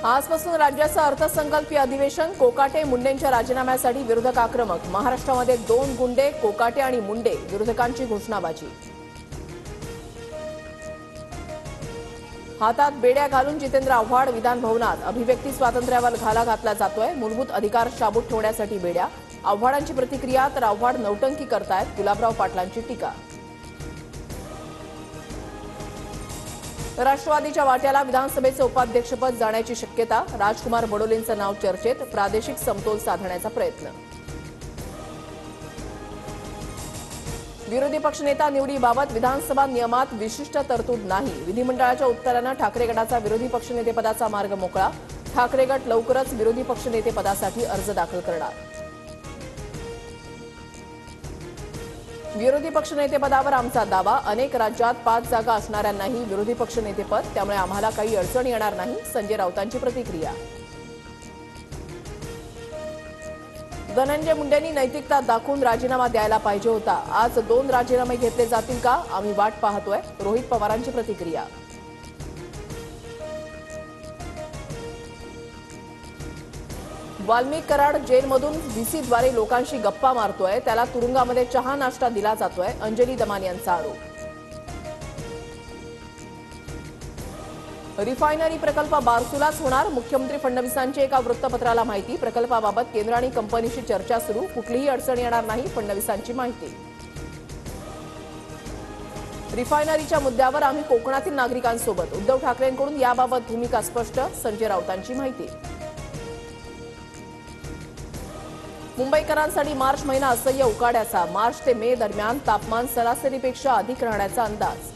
आजपासून राज्याचं अर्थसंकल्पीय अधिवेशन. कोकाटे मुंडेंच्या राजीनाम्यासाठी विरोधक आक्रमक. महाराष्ट्रामध्ये 2 गुंडे, कोकाटे आणि मुंडे. विरोधकांची घोषणाबाजी. हातात बेड्या घालून जितेंद्र आव्हाड विधान भवनात. अभिव्यक्ती स्वातंत्र्यावर घाला घातला जातोय. मूलभूत अधिकार शाबूत ठेवण्यासाठी बेड्या. आव्हाडांची प्रतिक्रिया. तर आव्हाड नौटंकी करतायत. गुलाबराव पाटलांची टीका. राष्ट्रवादीच्या वाट्याला विधानसभेचं उपाध्यक्षपद जाण्याची शक्यता. राजकुमार बडोलेंचं नाव चर्चेत. प्रादेशिक समतोल साधण्याचा प्रयत्न. विरोधी पक्षनेता निवडीबाबत विधानसभा नियमात विशिष्ट तरतूद नाही. विधिमंडळाच्या उत्तरानं ठाकरे गटाचा विरोधी पक्षनेतेपदाचा मार्ग मोकळा. ठाकरे गट लवकरच विरोधी पक्षनेतेपदासाठी अर्ज दाखल करणार. विरोधी पक्षनेतेपदावर आमचा दावा. अनेक राज्यात 5 जागा असणाऱ्यांनाही विरोधी पक्षनेतेपद. त्यामुळे आम्हाला काही अडचण येणार नाही. संजय राऊतांची प्रतिक्रिया. धनंजय मुंडेंनी नैतिकता दाखवून राजीनामा द्यायला पाहिजे होता. आज 2 राजीनामे घेतले जातील का? आम्ही वाट पाहतोय. रोहित पवारांची प्रतिक्रिया. वाल्मिक कराड जेलमधून व्हीसीद्वारे लोकांशी गप्पा मारतोय. त्याला तुरुंगामध्ये चहा नाश्ता दिला जातोय. अंजली दमान यांचा आरोप. रिफायनरी प्रकल्प बारसूलाच होणार. मुख्यमंत्री फडणवीसांची एका वृत्तपत्राला माहिती. प्रकल्पाबाबत केंद्र आणि कंपनीशी चर्चा सुरू. कुठलीही अडचण येणार नाही. फडणवीसांची माहिती. रिफायनरीच्या मुद्द्यावर आम्ही कोकणातील नागरिकांसोबत. उद्धव ठाकरेंकडून याबाबत भूमिका स्पष्ट. संजय राऊतांची माहिती. मुंबईकरांसाठी मार्च महिना असह्य उकाड्याचा. मार्च ते मे दरम्यान तापमान सरासरीपेक्षा अधिक राहण्याचा अंदाज.